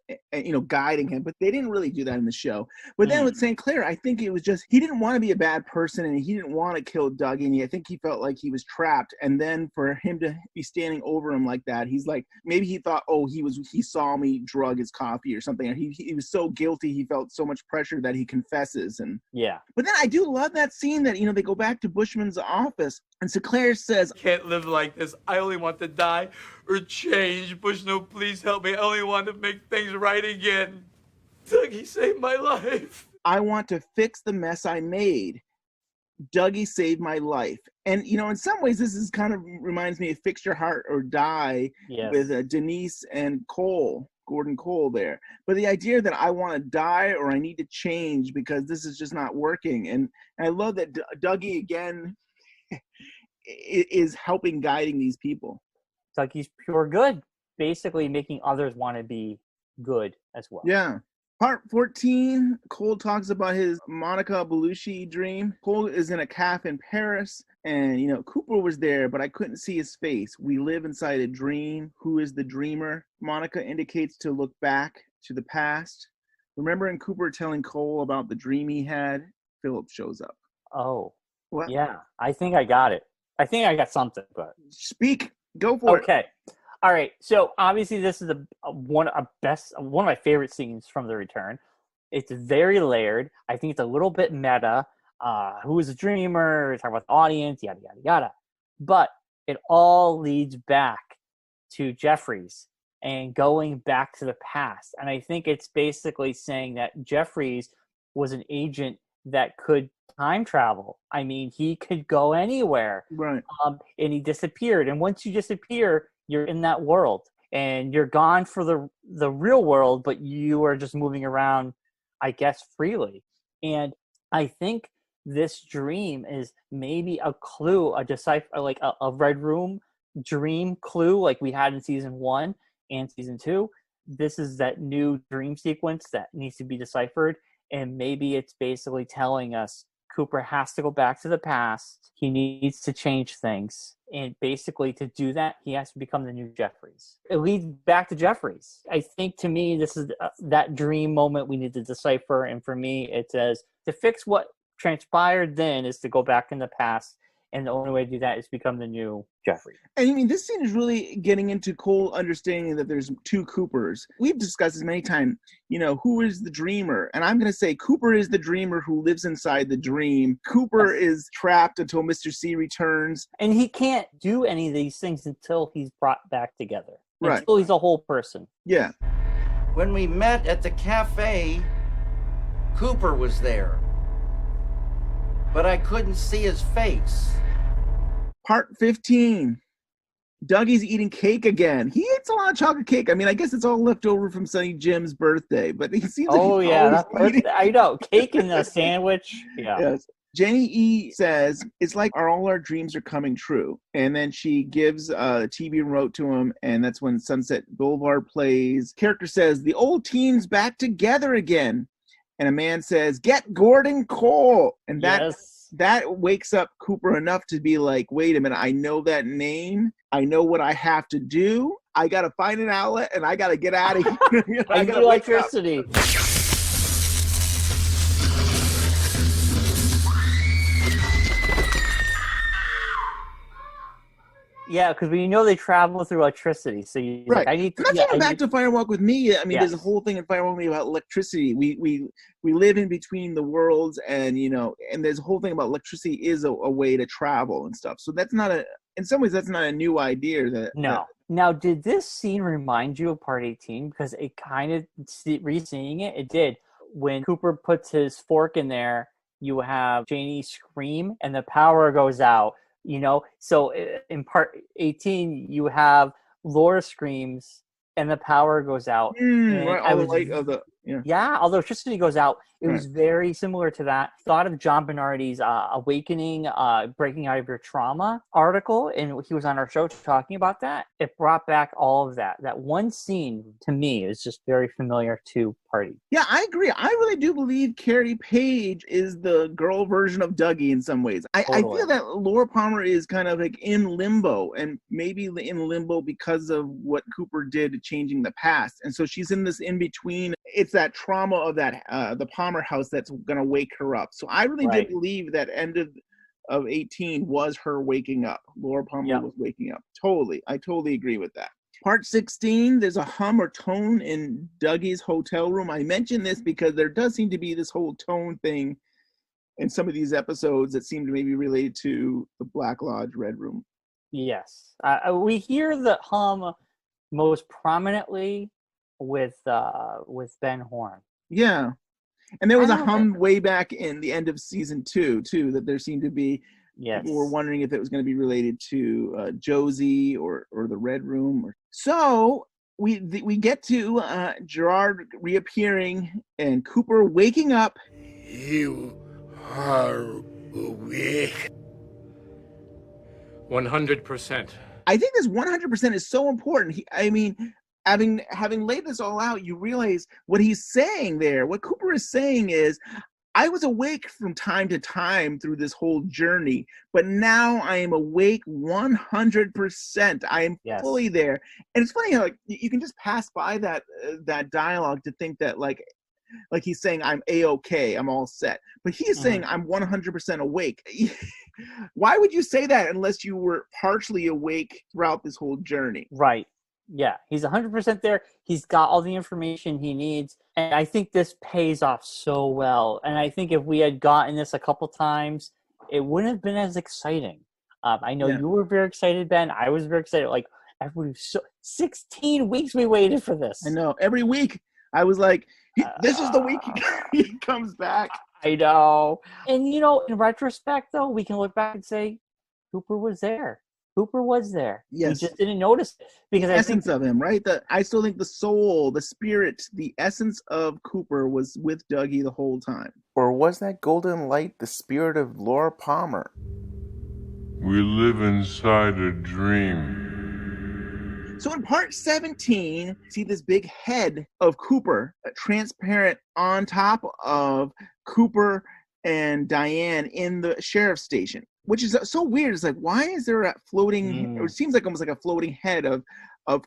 guiding him, but they didn't really do that in the show. But then with St. Clair, I think it was just, he didn't want to be a bad person and he didn't want to kill Dougie, and I think he felt like he was trapped. And then for him to be standing over him like that, he's like, maybe he thought, oh, he saw me drug his coffee or something. He was so guilty, he felt so much pressure that he confesses. But then I do love that scene that, they go back to Bushman's office and Sinclair says, can't live like this. I only want to die or change. Bushnell, please help me. I only want to make things right again. Dougie saved my life. I want to fix the mess I made. Dougie saved my life. And, in some ways, this is kind of reminds me of Fix Your Heart or Die with Denise and Gordon Cole there. But the idea that I want to die or I need to change because this is just not working. And I love that Dougie, again, is helping guiding these people. It's like he's pure good, basically making others want to be good as well. Yeah. Part 14, Cole talks about his Monica Bellucci dream. Cole is in a cafe in Paris, and, Cooper was there, but I couldn't see his face. We live inside a dream. Who is the dreamer? Monica indicates to look back to the past. Remembering Cooper telling Cole about the dream he had, Philip shows up. Oh. What? Yeah, I think I got it. I think I got something, but speak. Go for it. Okay. All right. So obviously, this is one of my favorite scenes from The Return. It's very layered. I think it's a little bit meta. Who is a dreamer? Talk about the audience. Yada yada yada. But it all leads back to Jeffries and going back to the past. And I think it's basically saying that Jeffries was an agent that could time travel. I mean, he could go anywhere. Right. And he disappeared. And once you disappear, you're in that world. And you're gone for the real world, but you are just moving around, I guess, freely. And I think this dream is maybe a clue, a decipher, like a Red Room dream clue like we had in season 1 and season 2. This is that new dream sequence that needs to be deciphered. And maybe it's basically telling us Cooper has to go back to the past. He needs to change things. And basically to do that, he has to become the new Jeffries. It leads back to Jeffries. I think to me, this is that dream moment we need to decipher. And for me, it says to fix what transpired then is to go back in the past. And the only way to do that is become the new Jeffrey. And I mean, this scene is really getting into Cole understanding that there's two Coopers. We've discussed this many times, who is the dreamer? And I'm going to say Cooper is the dreamer who lives inside the dream. Cooper is trapped until Mr. C returns. And he can't do any of these things until he's brought back together. Right. Until he's a whole person. Yeah. When we met at the cafe, Cooper was there. But I couldn't see his face. Part 15. Dougie's eating cake again. He eats a lot of chocolate cake. I mean, I guess it's all left over from Sonny Jim's birthday, but he seems like I know. Cake and a sandwich. Yeah. Yes. Jenny E says, it's like all our dreams are coming true. And then she gives a TV remote to him, and that's when Sunset Boulevard plays. Character says, the old team's back together again. And a man says, get Gordon Cole. And that That wakes up Cooper enough to be like, wait a minute, I know that name. I know what I have to do. I got to find an outlet and I got to get out of here. I need electricity. Yeah, because we know they travel through electricity. So you right. Like, I need to. I'm not back to Firewalk with Me. I mean, Yes. there's a whole thing in Firewalk with Me about electricity. We live in between the worlds, and and there's a whole thing about electricity is a way to travel and stuff. So that's not in some ways that's not a new idea. No. Now, did this scene remind you of Part 18? Because it kind of, re-seeing it did. When Cooper puts his fork in there, you have Janie scream, and the power goes out. So in Part 18, you have Laura screams, and the power goes out. Right, all the light of the all the electricity goes out. It was very similar to that. Thought of John Bernardi's Awakening, Breaking Out of Your Trauma article, and he was on our show talking about that. It brought back all of that. That one scene, to me, is just very familiar to Party. Yeah, I agree. I really do believe Carrie Page is the girl version of Dougie in some ways. I feel that Laura Palmer is kind of like in limbo, and maybe in limbo because of what Cooper did changing the past. And so she's in this in-between. It's that trauma of that the Palmer house that's going to wake her up. So I really did believe that end of 18 was her waking up. Laura Palmer was waking up. Totally. I totally agree with that. Part 16, there's a hum or tone in Dougie's hotel room. I mention this because there does seem to be this whole tone thing in some of these episodes that seem to maybe relate to the Black Lodge Red Room. Yes. We hear the hum most prominently with Ben Horn. Yeah. And there was a hum way back in the end of season 2, too, that there seemed to be. Yes. People were wondering if it was going to be related to Josie or the Red Room. So we get to Gerard reappearing and Cooper waking up. You are awake. 100%. I think this 100% is so important. Having laid this all out, you realize what he's saying there. What Cooper is saying is, I was awake from time to time through this whole journey, but now I am awake 100%. I am fully there. And it's funny how you can just pass by that dialogue to think that like he's saying I'm A-okay, I'm all set. But he is saying I'm 100% awake. Why would you say that unless you were partially awake throughout this whole journey? Right. Yeah, he's 100% there. He's got all the information he needs. And I think this pays off so well. And I think if we had gotten this a couple times, it wouldn't have been as exciting. I know you were very excited, Ben. I was very excited. Like, everybody was 16 weeks we waited for this. I know. Every week I was like, this is the week he comes back. I know. And, in retrospect, though, we can look back and say, Cooper was there. Cooper was there. Yes. We just didn't notice it because the essence of him, right? I still think the soul, the spirit, the essence of Cooper was with Dougie the whole time. Or was that golden light the spirit of Laura Palmer? We live inside a dream. So in part 17, see this big head of Cooper, transparent on top of Cooper and Diane in the sheriff's station. Which is so weird. It's like, why is there a floating, it seems like almost like a floating head of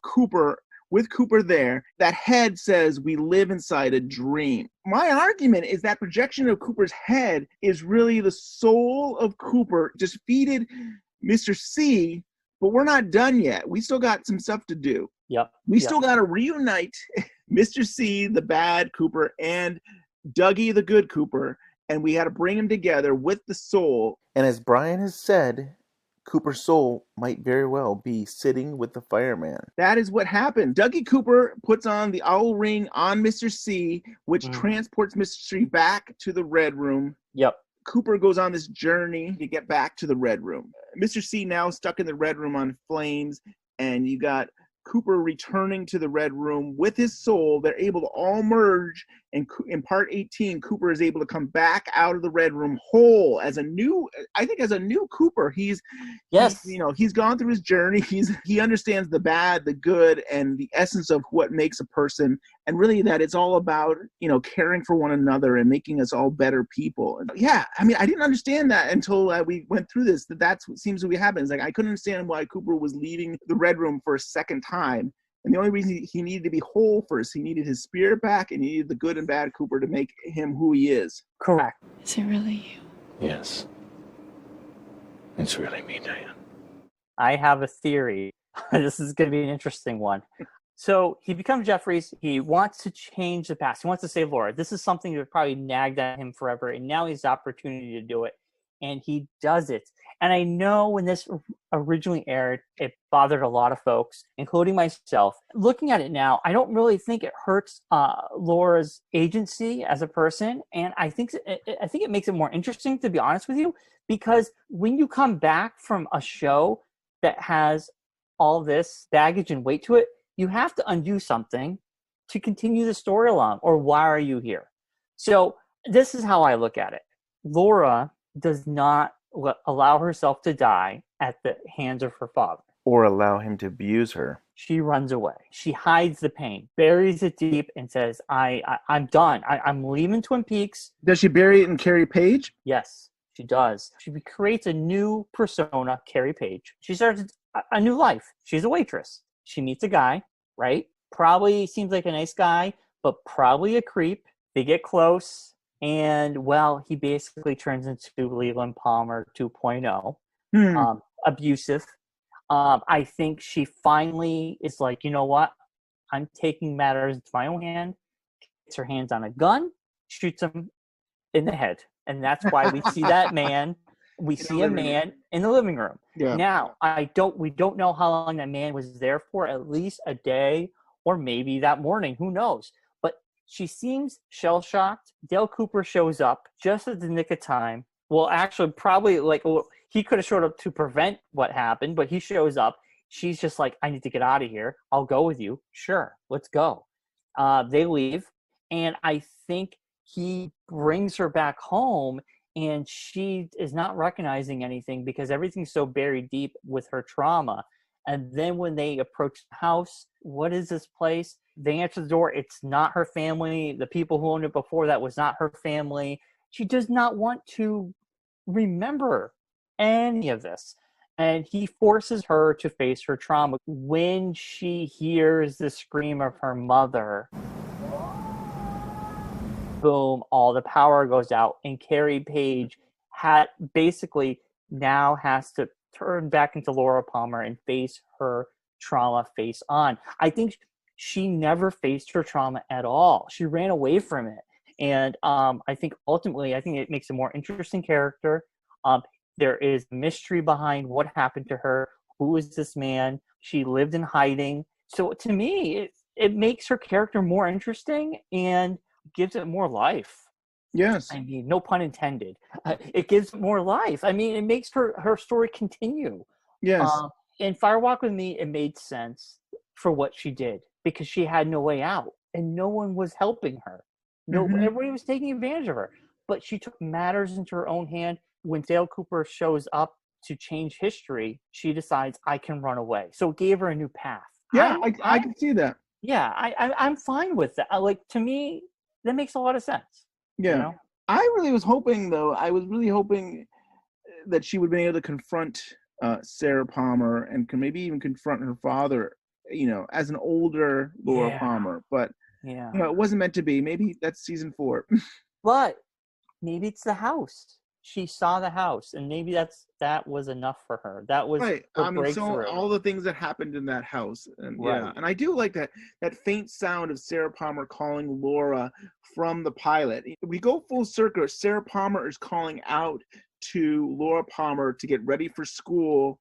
Cooper, with Cooper there. That head says, we live inside a dream. My argument is that projection of Cooper's head is really the soul of Cooper, just defeated Mr. C, but we're not done yet. We still got some stuff to do. Yep. We still got to reunite Mr. C, the bad Cooper, and Dougie, the good Cooper. And we had to bring them together with the soul. And as Bryon has said, Cooper's soul might very well be sitting with the fireman. That is what happened. Dougie Cooper puts on the owl ring on Mr. C, which transports Mr. C back to the Red Room. Yep. Cooper goes on this journey to get back to the Red Room. Mr. C now stuck in the Red Room on flames, and you got Cooper returning to the Red Room with his soul. They're able to all merge, and in part 18, Cooper is able to come back out of the Red Room whole as a new Cooper. He's gone through his journey. He understands the bad, the good, and the essence of what makes a person and really that it's all about, caring for one another and making us all better people. And yeah, I mean, I didn't understand that until we went through this, that's what seems to be happening. Like, I couldn't understand why Cooper was leaving the Red Room for a second time. And the only reason he needed to be whole first, he needed his spirit back, and he needed the good and bad Cooper to make him who he is. Correct. Is it really you? Yes. It's really me, Diane. I have a theory. This is going to be an interesting one. So he becomes Jeffries. He wants to change the past. He wants to save Laura. This is something that probably nagged at him forever, and now he has the opportunity to do it, and he does it. And I know when this originally aired, it bothered a lot of folks, including myself. Looking at it now, I don't really think it hurts Laura's agency as a person, and I think it makes it more interesting, to be honest with you, because when you come back from a show that has all this baggage and weight to it, you have to undo something to continue the story along, or why are you here? So this is how I look at it. Laura does not allow herself to die at the hands of her father. Or allow him to abuse her. She runs away. She hides the pain, buries it deep, and says, I'm done. I'm leaving Twin Peaks. Does she bury it in Carrie Page? Yes, she does. She creates a new persona, Carrie Page. She starts a new life. She's a waitress. She meets a guy, right? Probably seems like a nice guy, but probably a creep. They get close, and, well, he basically turns into Leland Palmer 2.0. Abusive. I think she finally is like, you know what? I'm taking matters into my own hand. Gets her hands on a gun, shoots him in the head. And that's why we see that man. We see a man in the living room. Yeah. Now, we don't know how long that man was there for, at least a day or maybe that morning. Who knows? But she seems shell-shocked. Dale Cooper shows up just at the nick of time. Well, actually, probably he could have showed up to prevent what happened, but he shows up. She's just like, I need to get out of here. I'll go with you. Sure, let's go. They leave, and I think he brings her back home, and she is not recognizing anything because everything's so buried deep with her trauma. And then when they approach the house, what is this place? They answer the door. It's not her family. The people who owned it before that was not her family. She does not want to remember any of this. And he forces her to face her trauma. When she hears the scream of her mother, boom, all the power goes out, and Carrie Page basically now has to turn back into Laura Palmer and face her trauma face on. I think she never faced her trauma at all. She ran away from it. And I think ultimately, it makes a more interesting character. There is mystery behind what happened to her. Who is this man? She lived in hiding. So to me, it makes her character more interesting and gives it more life. Yes. I mean, no pun intended. It gives it more life. I mean, it makes her story continue. Yes. In Fire Walk with Me, it made sense for what she did because she had no way out and no one was helping her. Everybody was taking advantage of her. But she took matters into her own hand. When Dale Cooper shows up to change history, she decides, I can run away. So it gave her a new path. Yeah, I can see that. Yeah, I'm fine with that. To me, that makes a lot of sense. Yeah. You know? I really was hoping, though, that she would be able to confront Sarah Palmer and can maybe even confront her father, as an older Laura Palmer. But, it wasn't meant to be. Maybe that's season 4. But maybe it's the house. She saw the house, and maybe that was enough for her. That was right. her breakthrough. So all the things that happened in that house, and right. And I do like that faint sound of Sarah Palmer calling Laura from the pilot. We go full circle. Sarah Palmer is calling out to Laura Palmer to get ready for school,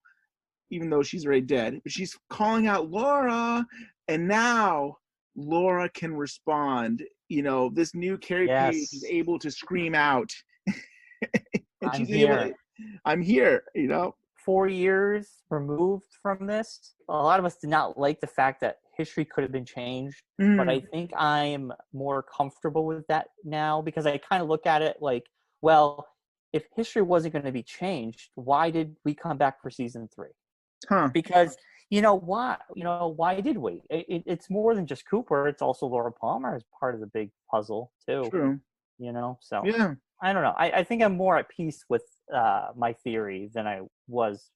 even though she's already dead. But she's calling out Laura, and now Laura can respond. This new Carrie Page is able to scream out. And she's able I'm here, 4 years removed from this. A lot of us did not like the fact that history could have been changed, but I think I am more comfortable with that now because I kind of look at it like, well, if history wasn't going to be changed, why did we come back for season 3? Huh. Because you know why? You know why did we? It's more than just Cooper. It's also Laura Palmer as part of the big puzzle too. True. You know, so Yeah. I don't know. I think I'm more at peace with my theory than I was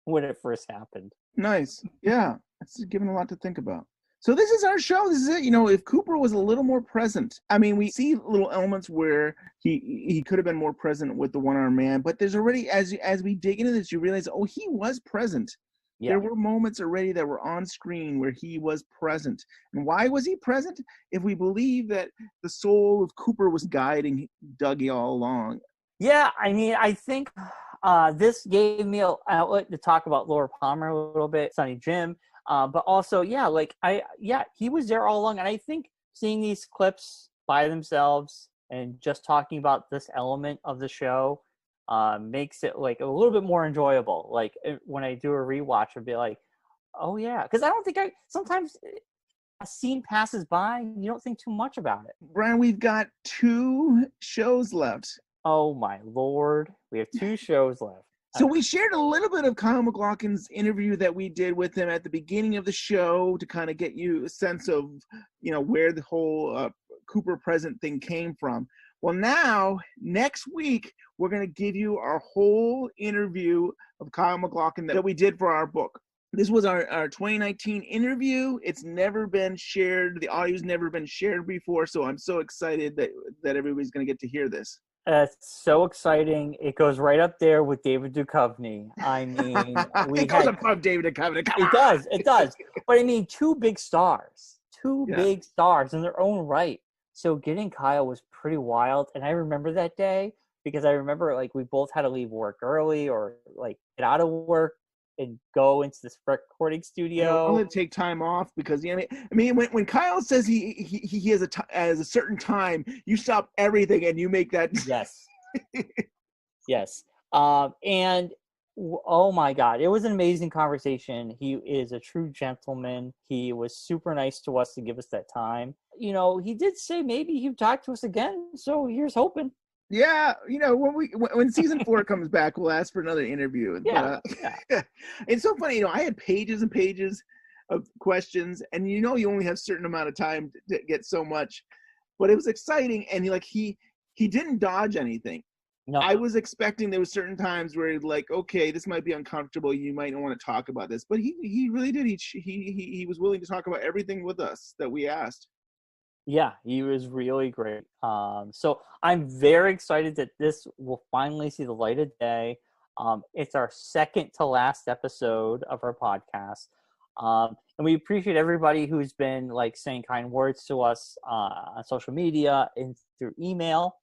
when it first happened. Nice. Yeah. It's given a lot to think about. So this is our show. This is it. You know, if Cooper was a little more present, I mean, we see little elements where he could have been more present with the one-armed man, but there's already, as we dig into this, you realize, oh, he was present. Yeah. There were moments already that were on screen where he was present. And why was he present? If we believe that the soul of Cooper was guiding Dougie all along. Yeah, I mean, I think this gave me an outlet to talk about Laura Palmer a little bit, Sonny Jim, but also, he was there all along. And I think seeing these clips by themselves and just talking about this element of the show makes it like a little bit more enjoyable. Like when I do a rewatch, I'd be like, oh yeah, because I don't think sometimes a scene passes by, you don't think too much about it. Bryon, we've got 2 shows left. Oh my Lord. We have 2 shows left. So we shared a little bit of Kyle MacLachlan's interview that we did with him at the beginning of the show to kind of get you a sense of, you know, where the whole Cooper present thing came from. Well, now, next week, we're going to give you our whole interview of Kyle MacLachlan that we did for our book. This was our 2019 interview. It's never been shared. The audio's never been shared before, so I'm so excited that everybody's going to get to hear this. It's so exciting. It goes right up there with David Duchovny. I mean, it goes above David Duchovny. It does. But I mean, 2 big stars. Big stars in their own right. So getting Kyle was pretty wild. And I remember that day because I remember like we both had to leave work early or like get out of work and go into this recording studio. I'm going to take time off because, you know, I mean, when Kyle says he has a certain time, you stop everything and you make that. Yes. Yes. And oh my God, it was an amazing conversation. He is a true gentleman. He was super nice to us to give us that time. You know, he did say maybe he'd talk to us again. So here's hoping. Yeah, you know, when season 4 comes back, we'll ask for another interview. Yeah, It's so funny, you know, I had pages and pages of questions, and you know, you only have a certain amount of time to get so much, but it was exciting, and he didn't dodge anything. No. I was expecting there was certain times where like, okay, this might be uncomfortable, you might not want to talk about this, but he really did. He was willing to talk about everything with us that we asked. Yeah, he was really great. So I'm very excited that this will finally see the light of day. It's our second to last episode of our podcast. And we appreciate everybody who's been like saying kind words to us on social media and through email.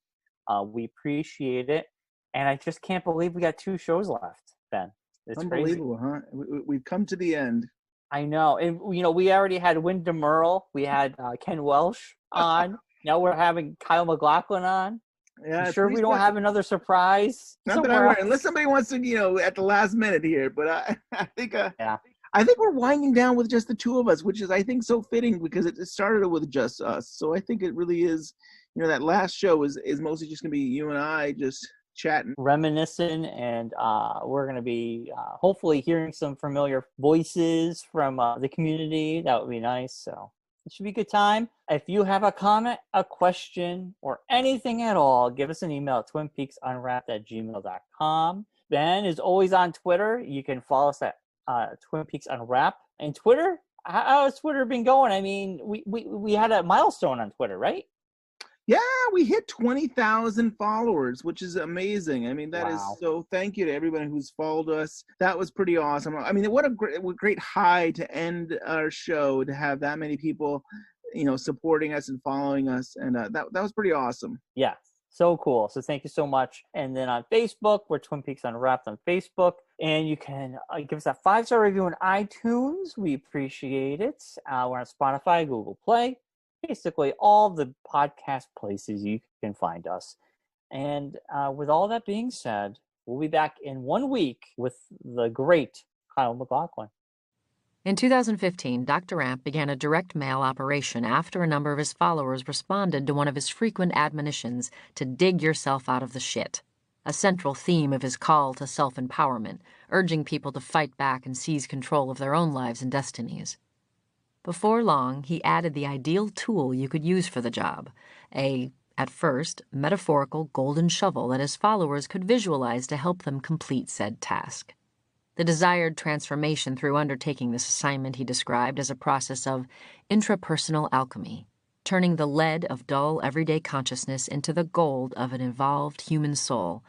We appreciate it. And I just can't believe we got 2 shows left, Ben. It's unbelievable, crazy. Huh? We've come to the end. I know. And, you know, we already had Wyndham Earle. We had Ken Welsh on. Now we're having Kyle MacLachlan on. Yeah, I'm sure we don't have another surprise. Not that I'm aware, unless somebody wants to, you know, at the last minute here. But I think I think we're winding down with just the 2 of us, which is, I think, so fitting because it started with just us. So I think it really is, you know, that last show is mostly just going to be you and I just chatting, reminiscing, and we're going to be hopefully hearing some familiar voices from the community. That would be nice. So it should be a good time. If you have a comment, a question, or anything at all, give us an email at twinpeaksunwrapped@gmail.com. Ben is always on Twitter. You can follow us at Twin Peaks Unwrapped. And Twitter, how has Twitter been going? I mean, we had a milestone on Twitter, right? Yeah, we hit 20,000 followers, which is amazing. I mean, that is so. Thank you to everybody who's followed us. That was pretty awesome. I mean, what a great high to end our show, to have that many people, you know, supporting us and following us, and that was pretty awesome. Yeah, so cool. So thank you so much. And then on Facebook, we're Twin Peaks Unwrapped on Facebook, and you can give us a 5-star review on iTunes. We appreciate it. We're on Spotify, Google Play. Basically all the podcast places you can find us. And with all that being said, we'll be back in 1 week with the great Kyle MacLachlan. In 2015, Dr. Amp began a direct mail operation after a number of his followers responded to one of his frequent admonitions to dig yourself out of the shit. a central theme of his call to self-empowerment, urging people to fight back and seize control of their own lives and destinies. Before long, he added the ideal tool you could use for the job, at first, metaphorical golden shovel that his followers could visualize to help them complete said task. The desired transformation through undertaking this assignment he described as a process of intrapersonal alchemy, turning the lead of dull everyday consciousness into the gold of an evolved human soul,